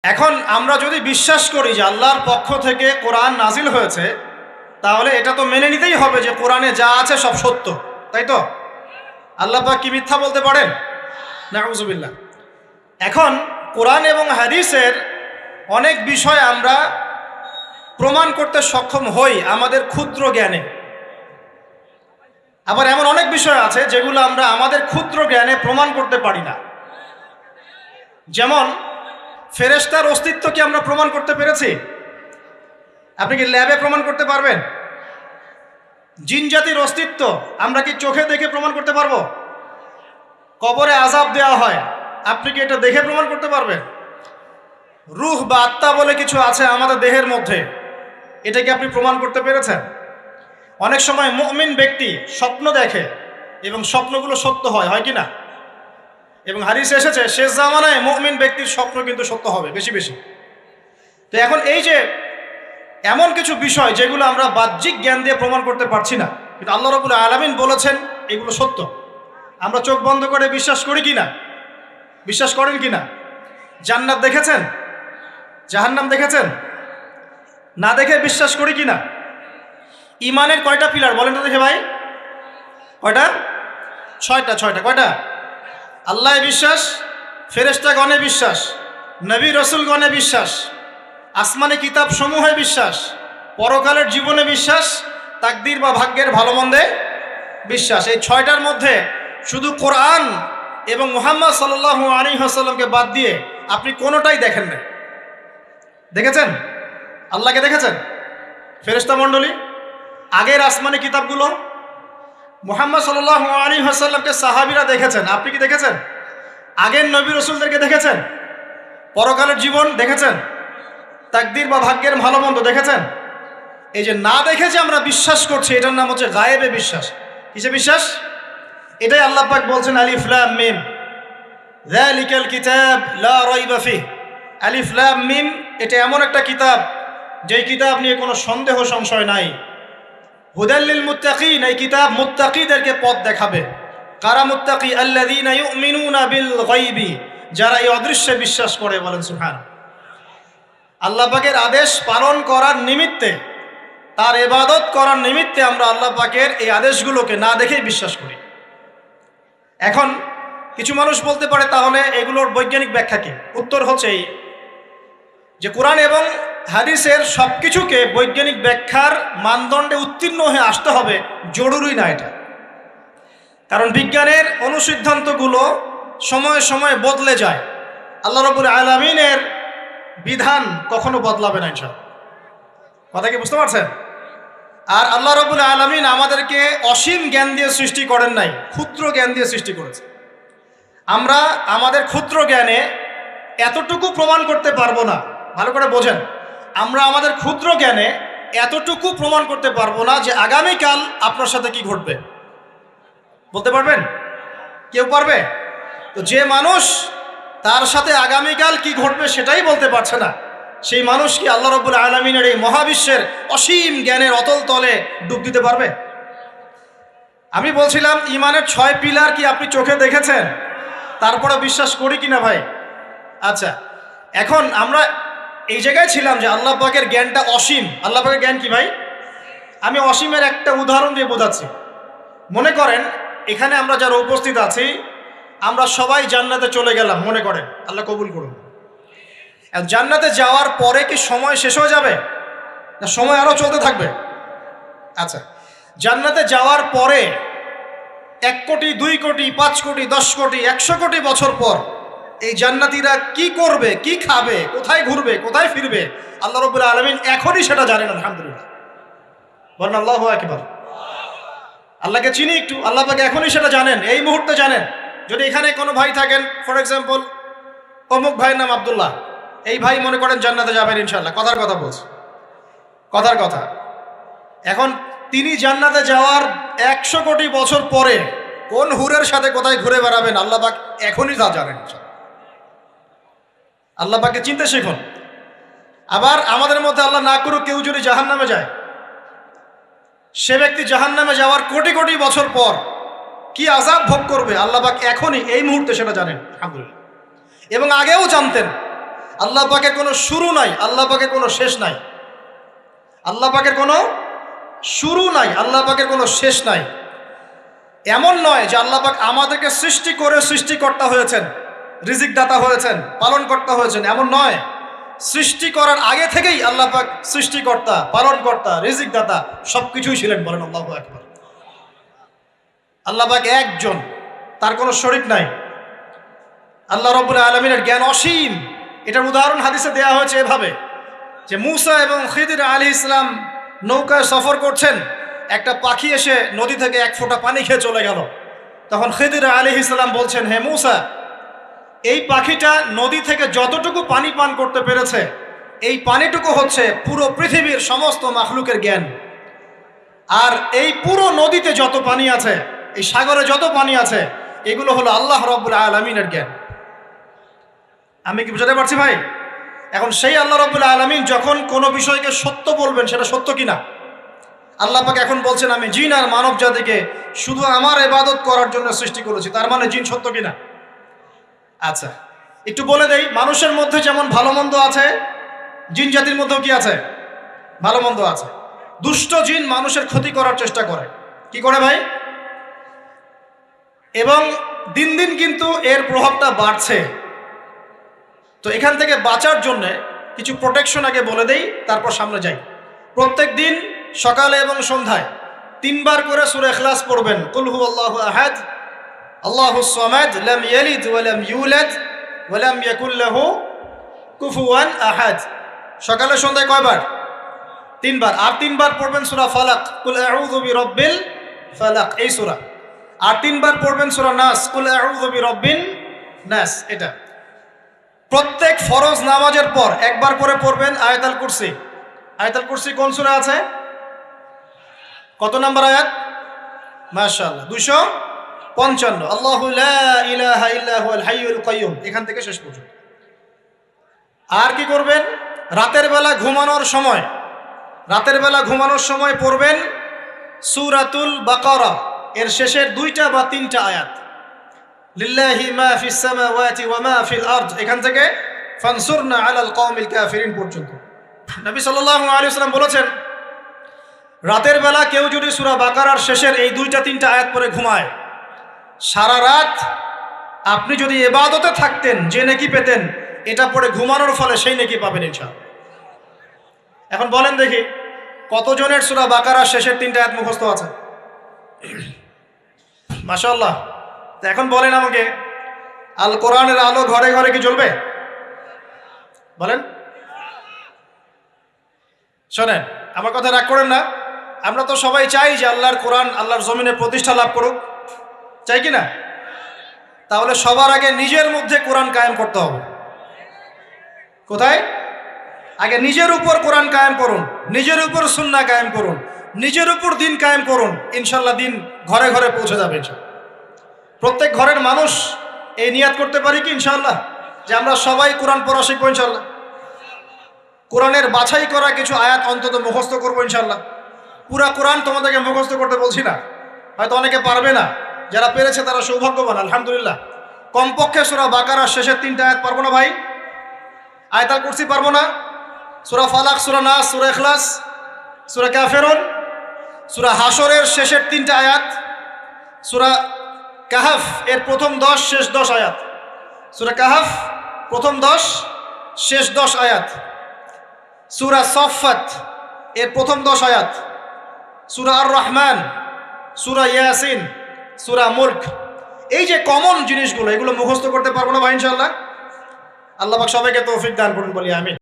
এখন আমরা যদি বিশ্বাস করি যে আল্লাহর পক্ষ থেকে কোরআন নাজিল হয়েছে, তাহলে এটা তো মেনে নিতেই হবে যে কোরআনে যা আছে সব সত্য, তাই তো? আল্লাহ পাক কি মিথ্যা বলতে পারেন? নাউযুবিল্লাহ। এখন কোরআন এবং হাদিসের অনেক বিষয় আমরা প্রমাণ করতে সক্ষম হই আমাদের ক্ষুদ্র জ্ঞানে। আবার এমন অনেক বিষয় আছে যেগুলো আমরা আমাদের ক্ষুদ্র জ্ঞানে প্রমাণ করতে পারি না। যেমন ফেরেশতার অস্তিত্ব কি আমরা প্রমাণ করতে পেরেছি? আপনি কি ল্যাবে প্রমাণ করতে পারবেন? জিন জাতির অস্তিত্ব আমরা কি চোখে দেখে প্রমাণ করতে পারবো? কবরে আযাব দেওয়া হয়, আপনি কি এটা দেখে প্রমাণ করতে পারবেন? রূহ বা আত্মা বলে কিছু আছে আমাদের দেহের মধ্যে, এটা কি আপনি প্রমাণ করতে পেরেছেন? অনেক সময় মুমিন ব্যক্তি স্বপ্ন দেখে এবং স্বপ্নগুলো সত্য হয়, হয় কি না? এবং হাদিসে এসেছে শেষ জামানায় মুমিন ব্যক্তির স্বপ্ন কিন্তু সত্য হবে বেশি বেশি। তো এখন এই যে এমন কিছু বিষয় যেগুলো আমরা বাহ্যিক জ্ঞান দিয়ে প্রমাণ করতে পারছি না, কিন্তু আল্লাহ রাব্বুল আলামিন বলেছেন এগুলো সত্য, আমরা চোখ বন্ধ করে বিশ্বাস করি কি না? বিশ্বাস করেন কি না? জান্নাত দেখেছেন? জাহান্নাম দেখেছেন? না দেখে বিশ্বাস করি কি না? ইমানের কয়টা পিলার বলেন তো দেখে ভাই? কয়টা? ছয়টা। কয়টা? আল্লাহ বিশ্বাস, ফেরেশতাগণে বিশ্বাস, নবী রসুলগণে বিশ্বাস, আসমানি কিতাব সমূহে বিশ্বাস, পরকালের জীবনে বিশ্বাস, তাকদীর বা ভাগ্যের ভালো মন্দে বিশ্বাস। এই ছয়টার মধ্যে শুধু কোরআন এবং মুহাম্মদ সাল্লাল্লাহু আলাইহি ওয়াসাল্লামকে বাদ দিয়ে আপনি কোনোটাই দেখেন না। দেখেছেন? আল্লাহকে দেখেছেন? ফেরেশতা মণ্ডলী, আগের আসমানি কিতাবগুলো, মুহাম্মদ সাল্লাল্লাহু আলাইহি ওয়াসাল্লামকে সাহাবীরা দেখেছেন, আপনি কি দেখেছেন? আগের নবী রাসূলদেরকে দেখেছেন? পরকালের জীবন দেখেছেন? তাকদীর বা ভাগ্যের ভালো মন্দ দেখেছেন? এই যে না দেখে যে আমরা বিশ্বাস করছি, এটার নাম হচ্ছে গায়েবে বিশ্বাস। কিসে বিশ্বাস? এটাই আল্লাহ পাক বলছেন আলিফ লাম মিম যালিকাল কিতাব লা রাইবা ফিহ। আলিফ লাম মিম, এটা এমন একটা কিতাব যেই কিতাব নিয়ে কোনো সন্দেহ সংশয় নাই। হুদাল লিল মুত্তাকিন, এই কিতাব মুত্তাকিদেরকে পথ দেখাবে। কারা মুত্তাকি? আল্লাযীনা ইউমিনুনা বিল গায়বি, যারা এই অদৃশ্যে বিশ্বাস করে। বলেন সুবহান। আল্লাহ পাকের আদেশ পালন করার নিমিত্তে, তার ইবাদত করার নিমিত্তে আমরা আল্লাহ পাকের এই আদেশগুলোকে না দেখেই বিশ্বাস করি। এখন কিছু মানুষ বলতে পারে তাহলে এগুলোর বৈজ্ঞানিক ব্যাখ্যা কি? উত্তর হচ্ছে এই যে কোরআন এবং হাদিসের সব কিছুকে বৈজ্ঞানিক ব্যাখ্যার মানদণ্ডে উত্তীর্ণ হয়ে আসতে হবে জরুরি না এটা। কারণ বিজ্ঞানের অনুসিদ্ধান্তগুলো সময়ে সময়ে বদলে যায়। আল্লাহ রাব্বুল আলামিনের বিধান কখনো বদলাবে না ইনশাআল্লাহ। কথা কি বুঝতে পারছেন? আর আল্লাহ রাব্বুল আলামিন আমাদেরকে অসীম জ্ঞান দিয়ে সৃষ্টি করেন নাই, ক্ষুদ্র জ্ঞান দিয়ে সৃষ্টি করেছে। আমরা আমাদের ক্ষুদ্র জ্ঞানে এতটুকু প্রমাণ করতে পারবো না। ভালো করে বোঝেন, আমরা আমাদের ক্ষুদ্র জ্ঞানে এতটুকু প্রমাণ করতে পারবো না যে আগামীকাল আপনার সাথে কি ঘটবে। বলতে পারবেন? কেউ পারবে? তো যে মানুষ তার সাথে আগামীকাল কি ঘটবে সেটাই বলতে পারছে না, সেই মানুষ কি আল্লাহ রাব্বুল আলামিনের এই মহাবিশ্বের অসীম জ্ঞানের অতল তলে ডুব দিতে পারবে? আমি বলছিলাম ইমানের 6 পিলার কি আপনি চোখে দেখেছেন? তারপরে বিশ্বাস করি কিনা ভাই? আচ্ছা, এখন আমরা এই জায়গায় ছিলাম যে আল্লাহ পাকের জ্ঞানটা অসীম। আল্লাহ পাকের জ্ঞান কি ভাই? আমি অসীমের একটা উদাহরণ দিয়ে বোঝাচ্ছি। মনে করেন এখানে আমরা যারা উপস্থিত আছি, আমরা সবাই জান্নাতে চলে গেলাম, মনে করেন, আল্লাহ কবুল করুন। জান্নাতে যাওয়ার পরে কি সময় শেষ হয়ে যাবে, না সময় আরো চলতে থাকবে? আচ্ছা, জান্নাতে যাওয়ার পরে 1 কোটি, 2 কোটি, 5 কোটি, 10 কোটি, 100 কোটি বছর পর এই জান্নাতীরা কি করবে, কি খাবে, কোথায় ঘুরবে, কোথায় ফিরবে, আল্লাহ রাব্বুল আলামিন এখনই সেটা জানেন। আলহামদুলিল্লাহ, বলেন আল্লাহু আকবার। আল্লাহকে চিনি একটু, আল্লাহ পাক এখনই সেটা জানেন, এই মুহূর্তে জানেন। যদি এখানে কোনো ভাই থাকেন, ফর এক্সাম্পল অমুক ভাইয়ের নাম আব্দুল্লাহ, এই ভাই মনে করেন জান্নাতে যাবেন ইনশাআল্লাহ, কথার কথা বলছে, কথার কথা। এখন তিনি জান্নাতে যাওয়ার 100 কোটি বছর পরে কোন হুরের সাথে কোথায় ঘুরে বেড়াবেন আল্লাহ পাক এখনই তা জানেন। আল্লাহ পাককে চিনতে শিখুন। আবার আমাদের মধ্যে আল্লাহ না করুক কেউ যদি জাহান্নামে যায়, সে ব্যক্তি জাহান্নামে যাওয়ার কোটি কোটি বছর পর কি আযাব ভোগ করবে আল্লাহ পাক এখনই এই মুহূর্তে সেটা জানেন। আলহামদুলিল্লাহ। এবং আগেও জানতেন। আল্লাহ পাকের কোনো শুরু নাই, আল্লাহ পাকের কোনো শেষ নাই। আল্লাহ পাকের কোনো শুরু নাই, আল্লাহ পাকের কোনো শেষ নাই। এমন নয় যে আল্লাহ পাক আমাদেরকে সৃষ্টি করে সৃষ্টিকর্তা হয়েছেন, রিজিক দাতা হয়েছেন, পালনকর্তা হয়েছেন, এমন নয়। সৃষ্টি করার আগে থেকেই আল্লাহ পাক সৃষ্টিকর্তা, পালনকর্তা, রিজিক দাতা সবকিছুই ছিলেন। বলেন আল্লাহু আকবার। আল্লাহ পাক একজন, তার কোনো শরীক নাই। আল্লাহ রাব্বুল আলামিনের জ্ঞান অসীম। এটার উদাহরণ হাদিসে দেয়া হয়েছে এভাবে যে মুসা এবং খিদির আলাইহিস সালাম নৌকায় সফর করছেন, একটা পাখি এসে নদী থেকে এক ফোঁটা পানি খেয়ে চলে গেল। তখন খিদির আলাইহিস সালাম বলছেন, হে মুসা, এই পাখিটা নদী থেকে যতটুকু পানি পান করতে পেরেছে, এই পানিটুকু হচ্ছে পুরো পৃথিবীর সমস্ত মাখলুকের জ্ঞান। আর এই পুরো নদীতে যত পানি আছে, এই সাগরে যত পানি আছে, এগুলো হলো আল্লাহ রাব্বুল আলামিনের জ্ঞান। আমি কি বুঝাতে পারছি ভাই? এখন সেই আল্লাহ রাব্বুল আলামিন যখন কোনো বিষয়কে সত্য বলবেন, সেটা সত্য কিনা? আল্লাহ পাক এখন বলছেন, আমি জিন আর মানব জাতিকে শুধু আমার ইবাদত করার জন্য সৃষ্টি করেছি। তার মানে জিন সত্য কিনা? আচ্ছা, একটু বলে দেই, মানুষের মধ্যে যেমন ভালো মন্দ আছে, জিন জাতির মধ্যেও কি আছে? ভালো মন্দ আছে। দুষ্ট জিন মানুষের ক্ষতি করার চেষ্টা করে। কি করে ভাই? এবং দিন দিন কিন্তু এর প্রভাবটা বাড়ছে। তো এখান থেকে বাঁচার জন্য কিছু প্রোটেকশন আগে বলে দেই, তারপর সামনে যাই। প্রত্যেক দিন সকালে এবং সন্ধ্যায় 3 বার করে সূরা ইখলাস পড়বেন। কুল হুয়াল্লাহু আহাদ, আল্লাহুস সামাদ, লাম ইয়ালিদ ওয়া লাম ইউলাদ ওয়া লাম ইয়াকুল লাহু কুফুয়ান আহাদ। সকালে সন্ধ্যায় কয়বার? 3 বার। আর 3 বার পড়বেন সূরা ফালাক, কুল আউযু বিরাব্বিল ফালাক, এই সূরা। আর 3 বার পড়বেন সূরা নাস, কুল আউযু বিরাব্বিন নাস। এটা প্রত্যেক ফরজ নামাজের পর একবার করে পড়বেন আয়াতুল কুরসি। আয়াতুল কুরসি কোন সূরা আছে? কত নম্বর আয়াত? মাশাআল্লাহ, 255। আল্লাহু লা ইলাহা ইল্লা হুয়াল হাইয়ুল কাইয়্যুম, এখান থেকে শেষ পর্যন্ত। আর কি করবেন? রাতের বেলা ঘুমানোর সময় পড়বেন সূরাতুল বাকারা, এর শেষের 2টা বা 3টা আয়াত। লিল্লাহি মা ফিস সামাওয়াতি ওয়া মা ফিল আরদ, এখান থেকে ফানসুরনা আলাল কওমিল কাফিরিন পর্যন্ত। নবী সাল্লাল্লাহু আলাইহি ওয়াসাল্লাম বলেছেন, রাতের বেলা কেউ যদি সূরা বাকারার শেষের এই 2টা 3টা আয়াত পড়ে ঘুমায়, সারা রাত আপনি যদি ইবাদতে থাকতেন, যে নেকি পেতেন, এটা পড়ে ঘুমানোর ফলে সেই নেকি পাবেন ইনশাআল্লাহ। এখন বলেন দেখি, কতজনের সূরা বাকারার শেষের 3টা আয়াত মুখস্থ আছে? মাশাআল্লাহ। তো এখন বলেন আমাকে, আল কোরআনের আলো ঘরে ঘরে কি জ্বলবে? বলেন। শোনেন, আমার কথা রাগ করেন না। আমরা তো সবাই চাই যে আল্লাহর কোরআন আল্লাহর জমিনে প্রতিষ্ঠা লাভ করুক, চাই কি না? তাহলে সবার আগে নিজের মধ্যে কোরআন কায়েম করতে হবে। কোথায়? আগে নিজের উপর কোরআন কায়েম করুন, নিজের উপর সুন্নাহ কায়েম করুন, নিজের উপর দিন কায়েম করুন। ইনশাল্লাহ দিন ঘরে ঘরে পৌঁছে যাবে ইনশাল্লাহ। প্রত্যেক ঘরের মানুষ এই নিয়াত করতে পারি কি ইনশাআল্লাহ যে আমরা সবাই কোরআন পড়া শিখবো ইনশাআল্লাহ? কোরআনের বাছাই করা কিছু আয়াত অন্তত মুখস্থ করবো ইনশাআল্লাহ। পুরা কোরআন তোমাদেরকে মুখস্থ করতে বলছি না, হয়তো অনেকে পারবে না, যারা পেরেছে তারা সৌভাগ্যবান, আলহামদুলিল্লাহ। কমপক্ষে সূরা বাকারার শেষের 3টা আয়াত পারবো না ভাই? আয়াতুল কুরসি পারবো না? সূরা ফালাক, সূরা নাস, সূরা ইখলাস, সূরা কাফিরুন, সূরা হাশরের শেষের 3টা আয়াত, সূরা কাহাফ এর প্রথম 10 শেষ 10 আয়াত, সূরা কাহাফ প্রথম 10 শেষ 10 আয়াত, সূরা সফফাত এর প্রথম 10 আয়াত, সূরা আর রহমান, সূরা ইয়াসিন, সূরা মুলক। এই যে কমন জিনিসগুলো, এগুলো মুখস্থ করতে পারবো না ভাই ইনশাআল্লাহ? আল্লাহ পাক সবাইকে তৌফিক দান করুন, বলি আমিন।